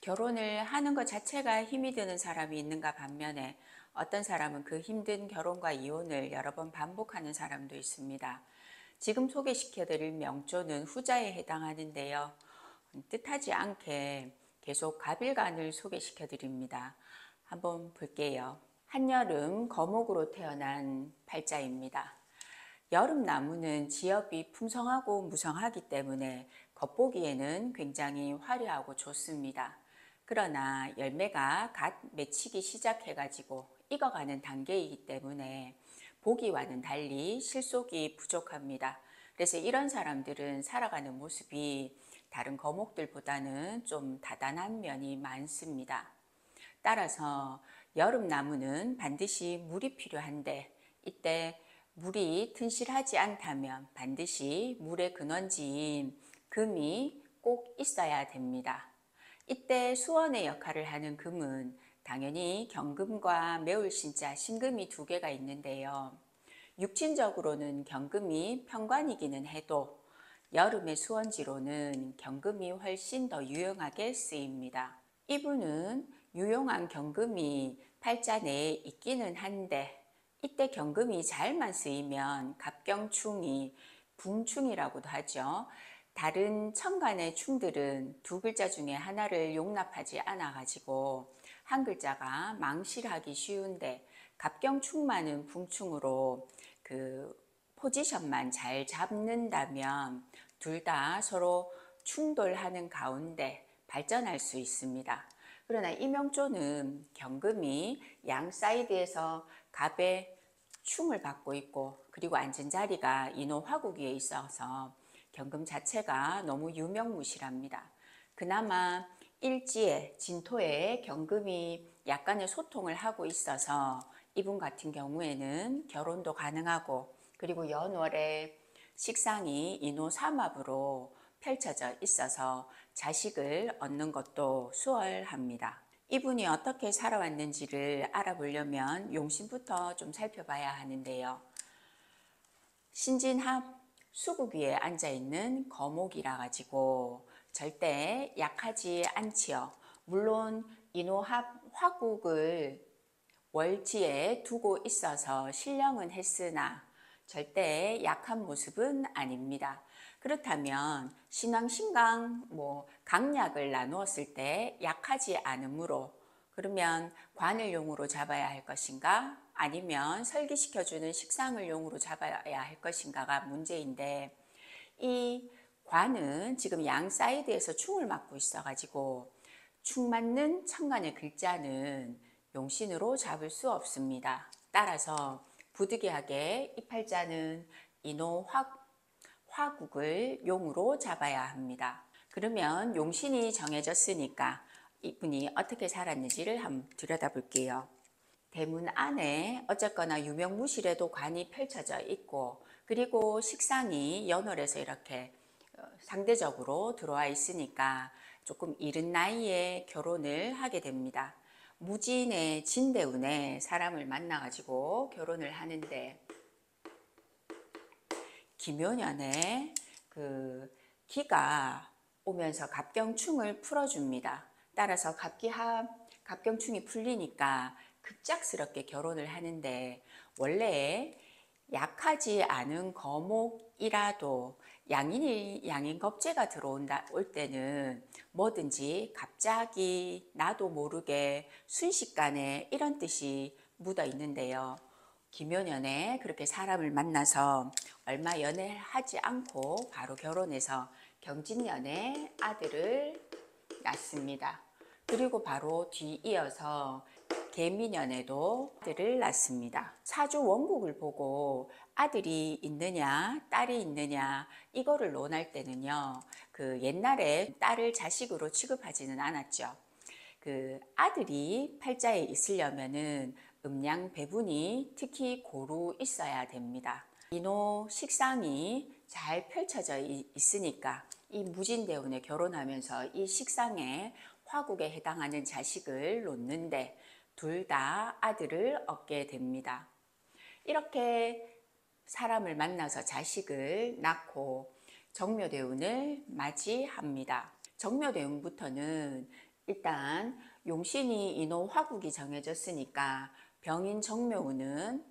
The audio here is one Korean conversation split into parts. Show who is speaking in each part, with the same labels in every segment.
Speaker 1: 결혼을 하는 것 자체가 힘이 드는 사람이 있는가 반면에 어떤 사람은 그 힘든 결혼과 이혼을 여러 번 반복하는 사람도 있습니다. 지금 소개시켜드릴 명조는 후자에 해당하는데요. 뜻하지 않게 계속 갑일간을 소개시켜드립니다. 한번 볼게요. 한여름 거목으로 태어난 팔자입니다. 여름 나무는 지엽이 풍성하고 무성하기 때문에 겉보기에는 굉장히 화려하고 좋습니다. 그러나 열매가 갓 맺히기 시작해가지고 익어가는 단계이기 때문에 보기와는 달리 실속이 부족합니다. 그래서 이런 사람들은 살아가는 모습이 다른 거목들보다는 좀 다단한 면이 많습니다. 따라서 여름 나무는 반드시 물이 필요한데 이때 물이 튼실하지 않다면 반드시 물의 근원지인 금이 꼭 있어야 됩니다. 이때 수원의 역할을 하는 금은 당연히 경금과 매울신자 신금이 두 개가 있는데요. 육친적으로는 경금이 편관이기는 해도 여름의 수원지로는 경금이 훨씬 더 유용하게 쓰입니다. 이분은 유용한 경금이 팔자 내에 있기는 한데 이때 경금이 잘만 쓰이면 갑경충이 붕충이라고도 하죠. 다른 천간의 충들은 두 글자 중에 하나를 용납하지 않아 가지고 한 글자가 망실하기 쉬운데 갑경충만은 붕충으로 그 포지션만 잘 잡는다면 둘 다 서로 충돌하는 가운데 발전할 수 있습니다. 그러나 이 명조는 경금이 양 사이드에서 갑의 충을 받고 있고 그리고 앉은 자리가 인호 화국위에 있어서 경금 자체가 너무 유명무실합니다. 그나마 일지에 진토에 경금이 약간의 소통을 하고 있어서 이분 같은 경우에는 결혼도 가능하고 그리고 연월에 식상이 인호 삼합으로 펼쳐져 있어서 자식을 얻는 것도 수월합니다. 이분이 어떻게 살아왔는지를 알아보려면 용신부터 좀 살펴봐야 하는데요. 신진합 수국 위에 앉아있는 거목이라 가지고 절대 약하지 않지요. 물론 인호합 화국을 월지에 두고 있어서 신령은 했으나 절대 약한 모습은 아닙니다. 그렇다면 신왕신강 강약을 나누었을 때 약하지 않으므로 그러면 관을 용으로 잡아야 할 것인가 아니면 설기시켜주는 식상을 용으로 잡아야 할 것인가가 문제인데 이 관은 지금 양 사이드에서 충을 맞고 있어 가지고 충 맞는 천간의 글자는 용신으로 잡을 수 없습니다. 따라서 부득이하게 이 팔자는 인호 화국을 용으로 잡아야 합니다. 그러면 용신이 정해졌으니까 이분이 어떻게 살았는지를 한번 들여다볼게요. 대문 안에 어쨌거나 유명무실에도 관이 펼쳐져 있고 그리고 식상이 연월에서 이렇게 상대적으로 들어와 있으니까 조금 이른 나이에 결혼을 하게 됩니다. 무진의 진대운에 사람을 만나가지고 결혼을 하는데 기묘년에 그 기가 오면서 갑경충을 풀어줍니다. 따라서 갑경충이 풀리니까 급작스럽게 결혼을 하는데 원래 약하지 않은 거목이라도 양인 겁재가 올 때는 뭐든지 갑자기 나도 모르게 순식간에 이런 뜻이 묻어 있는데요. 기묘년에 그렇게 사람을 만나서 얼마 연애하지 않고 바로 결혼해서 경진년에 아들을 낳습니다. 그리고 바로 뒤이어서 개미년에도 아들을 낳습니다. 사주 원국을 보고 아들이 있느냐 딸이 있느냐 이거를 논할 때는요. 그 옛날에 딸을 자식으로 취급하지는 않았죠. 그 아들이 팔자에 있으려면은 음양 배분이 특히 고루 있어야 됩니다. 인호 식상이 잘 펼쳐져 있으니까 이 무진대운에 결혼하면서 이 식상에 화국에 해당하는 자식을 놓는데 둘 다 아들을 얻게 됩니다. 이렇게 사람을 만나서 자식을 낳고 정묘대운을 맞이합니다. 정묘대운부터는 일단 용신이 인호 화국이 정해졌으니까 병인 정묘운은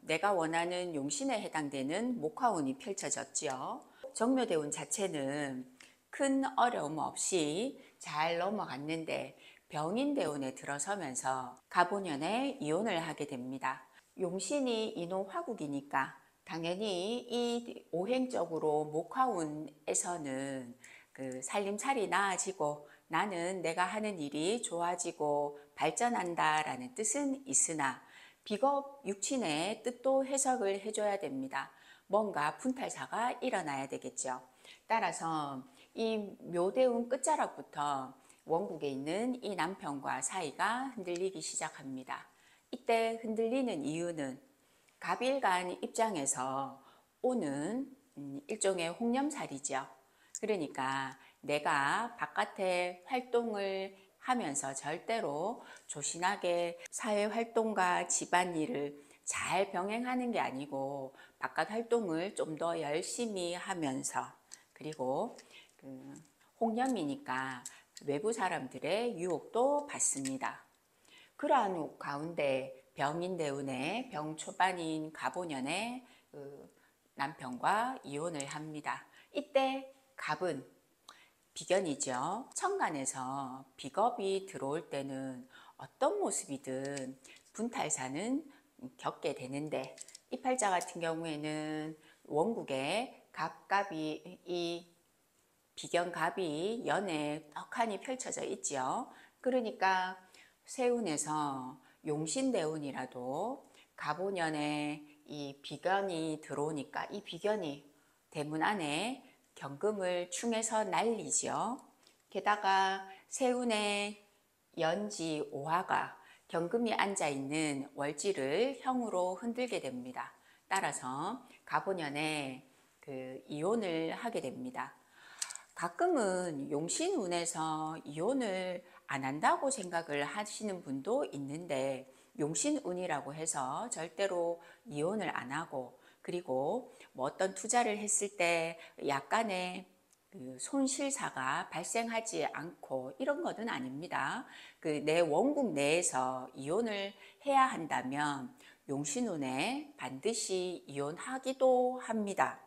Speaker 1: 내가 원하는 용신에 해당되는 목화운이 펼쳐졌지요. 정묘대운 자체는 큰 어려움 없이 잘 넘어갔는데 병인대운에 들어서면서 갑오년에 이혼을 하게 됩니다. 용신이 인호 화국이니까 당연히 이 오행적으로 목화운에서는 그 살림살이 나아지고 나는 내가 하는 일이 좋아지고 발전한다라는 뜻은 있으나 비겁 육친의 뜻도 해석을 해줘야 됩니다. 뭔가 분탈사가 일어나야 되겠죠. 따라서 이 묘대운 끝자락부터 원국에 있는 이 남편과 사이가 흔들리기 시작합니다. 이때 흔들리는 이유는 갑일간 입장에서 오는 일종의 홍념살이죠. 그러니까 내가 바깥에 활동을 하면서 절대로 조신하게 사회활동과 집안일을 잘 병행하는 게 아니고 바깥 활동을 좀 더 열심히 하면서 그리고 홍념이니까 외부 사람들의 유혹도 받습니다. 그러한 가운데 병인대운의 병초반인 갑오년에 남편과 이혼을 합니다. 이때 갑은 비견이죠. 천간에서 비겁이 들어올 때는 어떤 모습이든 분탈사는 겪게 되는데 이 팔자 같은 경우에는 원국에 갑갑이 이 비견갑이 연에 떡하니 펼쳐져 있지요. 그러니까 세운에서 용신대운이라도 갑오년에 이 비견이 들어오니까 이 비견이 대문 안에 경금을 충해서 날리죠. 게다가 세운의 연지 오화가 경금이 앉아있는 월지를 형으로 흔들게 됩니다. 따라서 갑오년에 이혼을 하게 됩니다. 가끔은 용신운에서 이혼을 안 한다고 생각을 하시는 분도 있는데 용신운이라고 해서 절대로 이혼을 안 하고 그리고 뭐 어떤 투자를 했을 때 약간의 손실사가 발생하지 않고 이런 것은 아닙니다. 내 원국 내에서 이혼을 해야 한다면 용신운에 반드시 이혼하기도 합니다.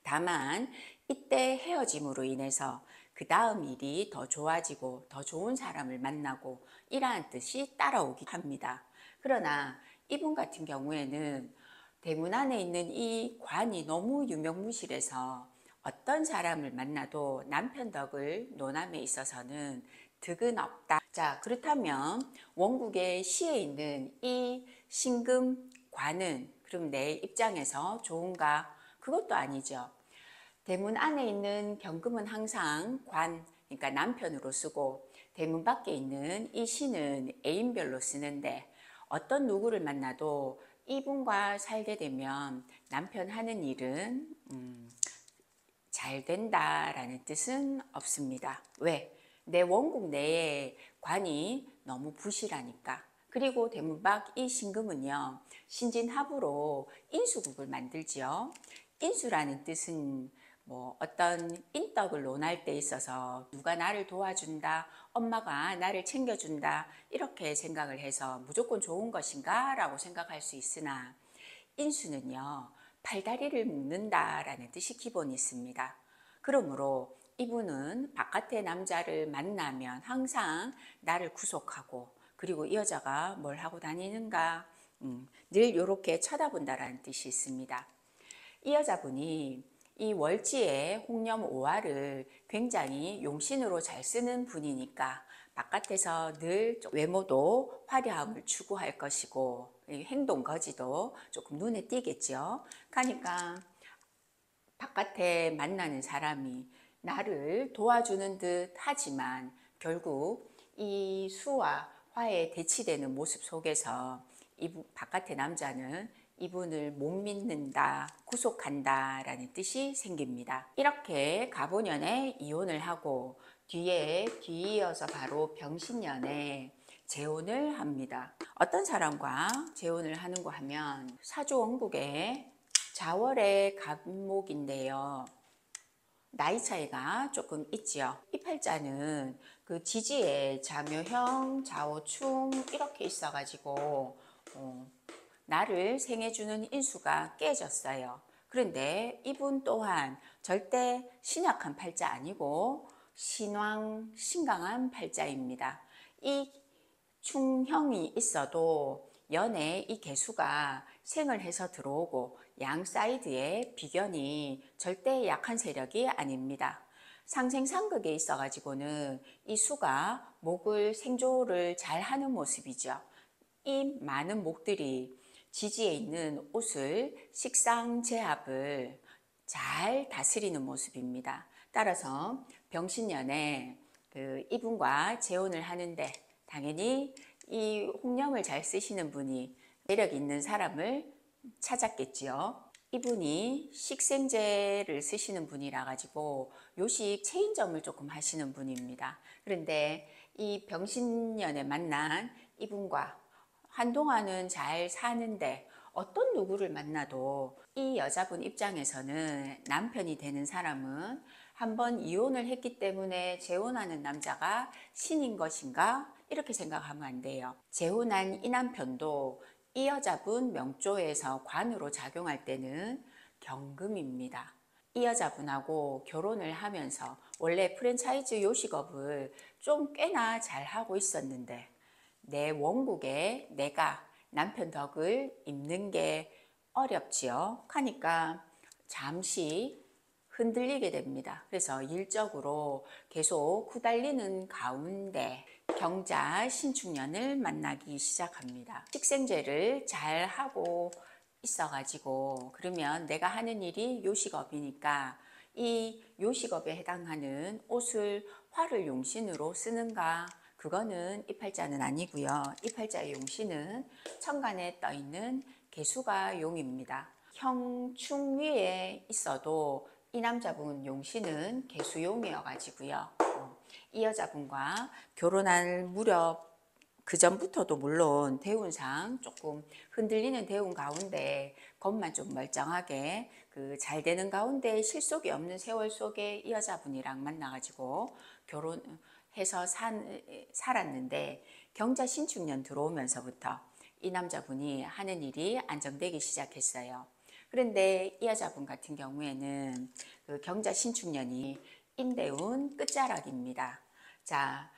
Speaker 1: 다만 이때 헤어짐으로 인해서 그 다음 일이 더 좋아지고 더 좋은 사람을 만나고 이러한 뜻이 따라오기 합니다. 그러나 이분 같은 경우에는 대문 안에 있는 이 관이 너무 유명무실해서 어떤 사람을 만나도 남편 덕을 논함에 있어서는 득은 없다. 자, 그렇다면 원국의 시에 있는 이 신금관은 그럼 내 입장에서 좋은가? 그것도 아니죠. 대문 안에 있는 경금은 항상 관, 그러니까 남편으로 쓰고 대문 밖에 있는 이 시는 애인별로 쓰는데 어떤 누구를 만나도 이분과 살게 되면 남편 하는 일은 잘 된다라는 뜻은 없습니다. 왜? 내 원국 내에 관이 너무 부실하니까. 그리고 대문 밖 이 신금은요, 신진합으로 인수국을 만들지요. 인수라는 뜻은 뭐 어떤 인덕을 논할 때 있어서 누가 나를 도와준다, 엄마가 나를 챙겨준다 이렇게 생각을 해서 무조건 좋은 것인가 라고 생각할 수 있으나 인수는요 팔다리를 묶는다라는 뜻이 기본이 있습니다. 그러므로 이분은 바깥의 남자를 만나면 항상 나를 구속하고 그리고 이 여자가 뭘 하고 다니는가 늘 이렇게 쳐다본다라는 뜻이 있습니다. 이 여자분이 이 월지의 홍념 오화를 굉장히 용신으로 잘 쓰는 분이니까 바깥에서 늘 외모도 화려함을 추구할 것이고 행동 거지도 조금 눈에 띄겠죠. 그러니까 바깥에 만나는 사람이 나를 도와주는 듯 하지만 결국 이 수와 화에 대치되는 모습 속에서 바깥의 남자는 이분을 못 믿는다, 구속한다 라는 뜻이 생깁니다. 이렇게 갑오년에 이혼을 하고 뒤이어서 바로 병신년에 재혼을 합니다. 어떤 사람과 재혼을 하는가 하면 사주원국의 자월의 갑목인데요. 나이 차이가 조금 있지요. 이 팔자는 그 지지에 자묘형, 좌우충 이렇게 있어가지고 나를 생해주는 인수가 깨졌어요. 그런데 이분 또한 절대 신약한 팔자 아니고 신왕, 신강한 팔자입니다. 이 충형이 있어도 연에 이 개수가 생을 해서 들어오고 양 사이드에 비견이 절대 약한 세력이 아닙니다. 상생상극에 있어 가지고는 이 수가 목을 생조를 잘 하는 모습이죠. 이 많은 목들이 지지에 있는 옷을 식상제합을 잘 다스리는 모습입니다. 따라서 병신년에 이분과 재혼을 하는데 당연히 이 홍념을 잘 쓰시는 분이 매력 있는 사람을 찾았겠지요. 이분이 식생제를 쓰시는 분이라 가지고 요식 체인점을 조금 하시는 분입니다. 그런데 이 병신년에 만난 이분과 한동안은 잘 사는데 어떤 누구를 만나도 이 여자분 입장에서는 남편이 되는 사람은 한번 이혼을 했기 때문에 재혼하는 남자가 신인 것인가? 이렇게 생각하면 안 돼요. 재혼한 이 남편도 이 여자분 명조에서 관으로 작용할 때는 경금입니다. 이 여자분하고 결혼을 하면서 원래 프랜차이즈 요식업을 좀 꽤나 잘 하고 있었는데 내 원국에 내가 남편 덕을 입는 게 어렵지요. 하니까 잠시 흔들리게 됩니다. 그래서 일적으로 계속 후달리는 가운데 경자 신축년을 만나기 시작합니다. 식생제를 잘 하고 있어가지고 그러면 내가 하는 일이 요식업이니까 이 요식업에 해당하는 옷을 화를 용신으로 쓰는가? 그거는 이 팔자는 아니고요. 이 팔자의 용신은 천간에 떠 있는 개수가 용입니다. 형충 위에 있어도 이 남자분 용신은 개수용이어 가지고요. 이 여자분과 결혼할 무렵 그 전부터도 물론 대운상 조금 흔들리는 대운 가운데 겉만 좀 멀쩡하게 그 잘 되는 가운데 실속이 없는 세월 속에 이 여자분이랑 만나가지고 결혼해서 살았는데 경자 신축년 들어오면서부터 이 남자분이 하는 일이 안정되기 시작했어요. 그런데 이 여자분 같은 경우에는 그 경자 신축년이 인대운 끝자락입니다. 자,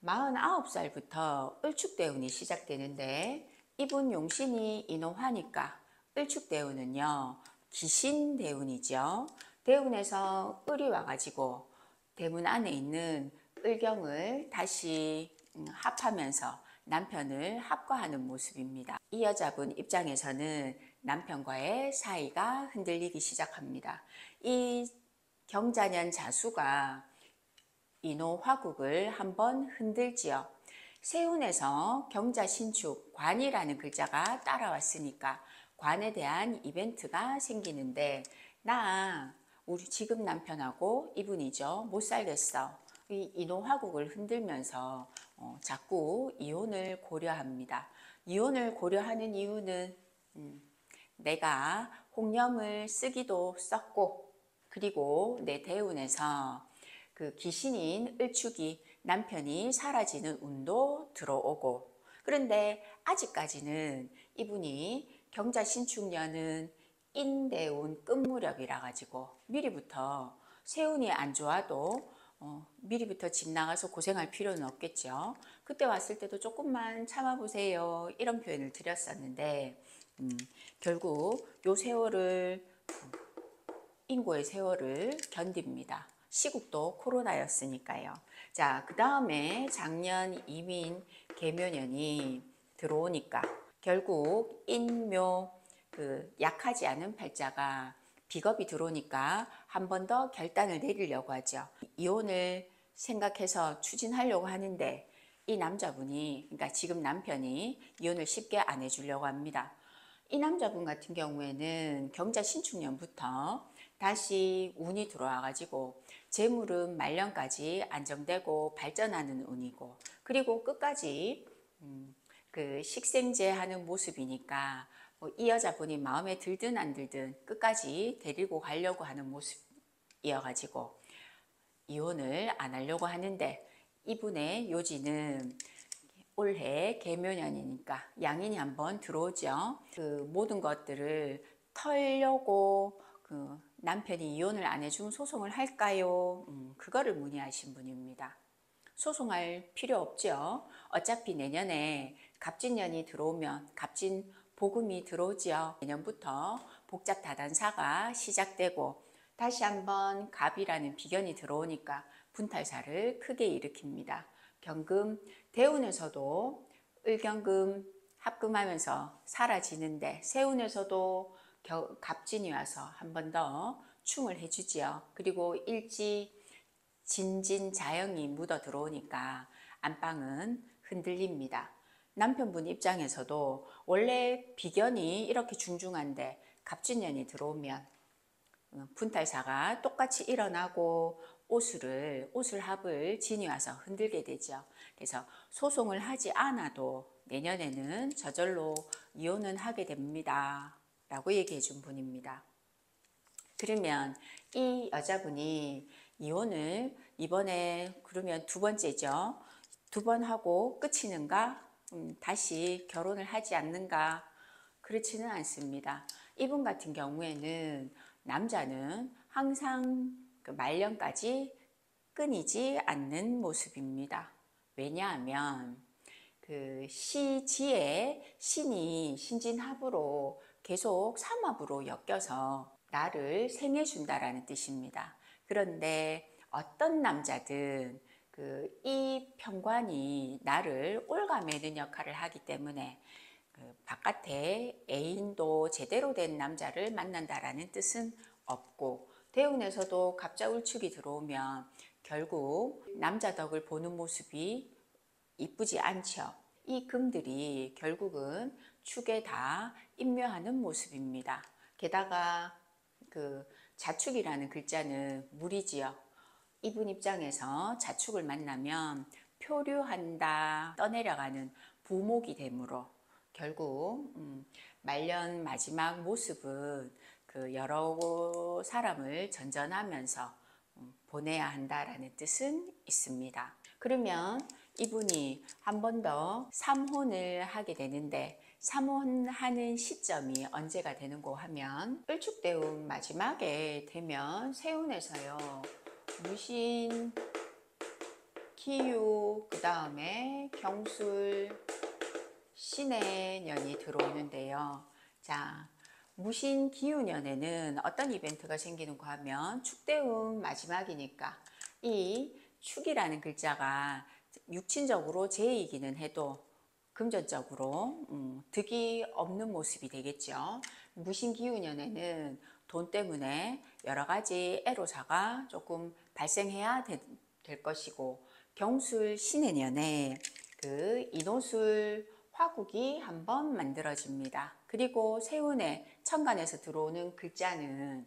Speaker 1: 49살부터 을축대운이 시작되는데 이분 용신이 인호하니까 을축대운은요 기신대운이죠. 대운에서 을이 와가지고 대문 안에 있는 을경을 다시 합하면서 남편을 합과하는 모습입니다. 이 여자분 입장에서는 남편과의 사이가 흔들리기 시작합니다. 이 경자년 자수가 인호화국을 한번 흔들지요. 세운에서 경자신축 관이라는 글자가 따라왔으니까 관에 대한 이벤트가 생기는데 나 우리 지금 남편하고 이분이죠. 못 살겠어. 이 인호화국을 흔들면서 자꾸 이혼을 고려합니다. 이혼을 고려하는 이유는 내가 홍념을 쓰기도 썼고 그리고 내 대운에서 그 귀신인 을축이 남편이 사라지는 운도 들어오고 그런데 아직까지는 이분이 경자 신축년은 인대운 끝무렵이라 가지고 미리부터 세운이 안 좋아도 미리부터 집 나가서 고생할 필요는 없겠죠. 그때 왔을 때도 조금만 참아보세요 이런 표현을 드렸었는데 결국 요 세월을 인고의 세월을 견딥니다. 시국도 코로나였으니까요. 자, 그 다음에 작년 이민 개묘년이 들어오니까 결국 인묘 그 약하지 않은 팔자가 비겁이 들어오니까 한 번 더 결단을 내리려고 하죠. 이혼을 생각해서 추진하려고 하는데 이 남자분이 그러니까 지금 남편이 이혼을 쉽게 안 해주려고 합니다. 이 남자분 같은 경우에는 경자 신축년부터 다시 운이 들어와 가지고 재물은 말년까지 안정되고 발전하는 운이고 그리고 끝까지 그 식생제 하는 모습이니까 뭐이 여자분이 마음에 들든 안 들든 끝까지 데리고 가려고 하는 모습 이어가지고 이혼을 안 하려고 하는데, 이분의 요지는 올해 계묘년이니까 양인이 한번 들어오죠. 그 모든 것들을 털려고 남편이 이혼을 안 해주면 소송을 할까요? 그거를 문의하신 분입니다. 소송할 필요 없죠. 어차피 내년에 갑진년이 들어오면 갑진 복음이 들어오죠. 내년부터 복잡 다단사가 시작되고 다시 한번 갑이라는 비견이 들어오니까 분탈사를 크게 일으킵니다. 경금 대운에서도 을경금 합금하면서 사라지는데, 세운에서도 갑진이 와서 한 번 더 충을 해주지요. 그리고 일지 진진자영이 묻어 들어오니까 안방은 흔들립니다. 남편분 입장에서도 원래 비견이 이렇게 중중한데 갑진년이 들어오면 분탈사가 똑같이 일어나고 오술합을 진이 와서 흔들게 되죠. 그래서 소송을 하지 않아도 내년에는 저절로 이혼은 하게 됩니다 라고 얘기해 준 분입니다. 그러면 이 여자분이 이혼을 이번에 그러면 두 번째죠. 두 번 하고 끝이는가? 다시 결혼을 하지 않는가? 그렇지는 않습니다. 이분 같은 경우에는 남자는 항상 그 말년까지 끊이지 않는 모습입니다. 왜냐하면 그 시지에 신이 신진합으로 계속 삼합으로 엮여서 나를 생해준다라는 뜻입니다. 그런데 어떤 남자든 이 편관이 나를 옭아매는 역할을 하기 때문에 바깥에 애인도 제대로 된 남자를 만난다라는 뜻은 없고, 대운에서도 갑자울축이 들어오면 결국 남자 덕을 보는 모습이 이쁘지 않죠. 이 금들이 결국은 축에 다 임묘하는 모습입니다. 게다가 그 자축이라는 글자는 물이지요. 이분 입장에서 자축을 만나면 표류한다, 떠내려가는 부목이 되므로 결국 말년 마지막 모습은 그 여러 사람을 전전하면서 보내야 한다라는 뜻은 있습니다. 그러면 이분이 한 번 더 삼혼을 하게 되는데, 삼혼하는 시점이 언제가 되는고 하면 을축대운 마지막에 되면 세운에서요, 무신, 기유, 그 다음에 경술, 신해년이 들어오는데요. 자, 무신 기유년에는 어떤 이벤트가 생기는가 하면 축대운 마지막이니까 이 축이라는 글자가 육친적으로 제이기는 해도 금전적으로 득이 없는 모습이 되겠죠. 무신기후년에는 돈 때문에 여러 가지 애로사가 조금 발생해야 될 것이고, 경술 신해년에 그 인호술 화국이 한번 만들어집니다. 그리고 세운에 천간에서 들어오는 글자는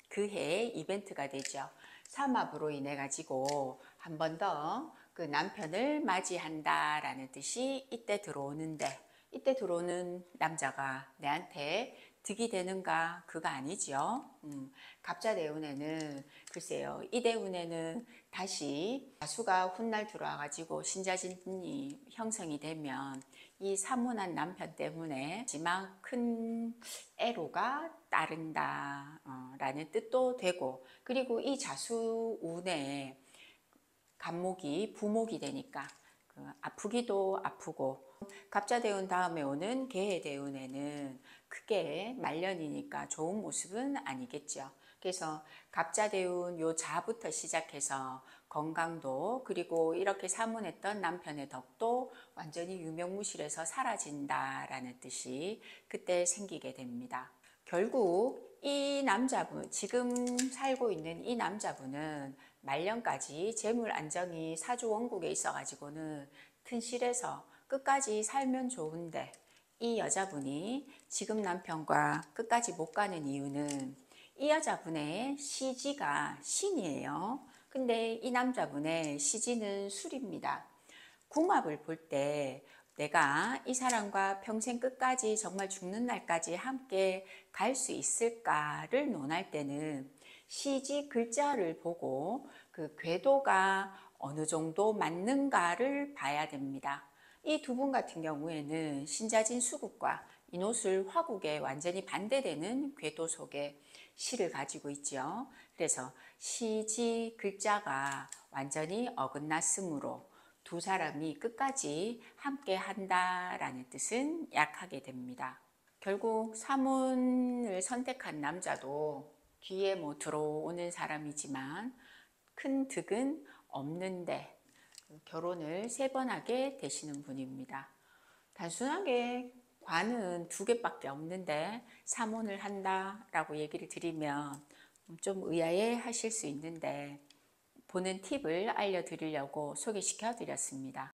Speaker 1: 그해 이벤트가 되죠. 삼합으로 인해 가지고 한 번 더 그 남편을 맞이한다라는 뜻이 이때 들어오는데, 이때 들어오는 남자가 내한테 득이 되는가? 그거 아니죠. 갑자대운에는 글쎄요, 이 대운에는 다시 자수가 훗날 들어와 가지고 신자진이 형성이 되면 이 사문한 남편 때문에 마지막 큰 애로가 따른다 라는 뜻도 되고, 그리고 이 자수운에 간목이 부목이 되니까 아프기도 아프고, 갑자대운 다음에 오는 계해대운에는 크게 말년이니까 좋은 모습은 아니겠죠. 그래서 갑자대운 요 자부터 시작해서 건강도, 그리고 이렇게 사문했던 남편의 덕도 완전히 유명무실해서 사라진다라는 뜻이 그때 생기게 됩니다. 결국 이 남자분, 지금 살고 있는 이 남자분은 말년까지 재물 안정이 사주 원국에 있어 가지고는 튼실해서 끝까지 살면 좋은데, 이 여자분이 지금 남편과 끝까지 못 가는 이유는 이 여자분의 시지가 신이에요. 근데 이 남자분의 시지는 술입니다. 궁합을 볼 때 내가 이 사람과 평생 끝까지 정말 죽는 날까지 함께 갈 수 있을까를 논할 때는 시지 글자를 보고 그 궤도가 어느 정도 맞는가를 봐야 됩니다. 이 두 분 같은 경우에는 신자진 수국과 인호술 화국에 완전히 반대되는 궤도 속에 시를 가지고 있죠. 그래서 시지 글자가 완전히 어긋났으므로 두 사람이 끝까지 함께 한다라는 뜻은 약하게 됩니다. 결국 사문을 선택한 남자도 뒤에 뭐 들어오는 사람이지만 큰 득은 없는데 결혼을 3번 하게 되시는 분입니다. 단순하게 관은 2개밖에 없는데 사문을 한다라고 얘기를 드리면 좀 의아해 하실 수 있는데 보는 팁을 알려드리려고 소개시켜 드렸습니다.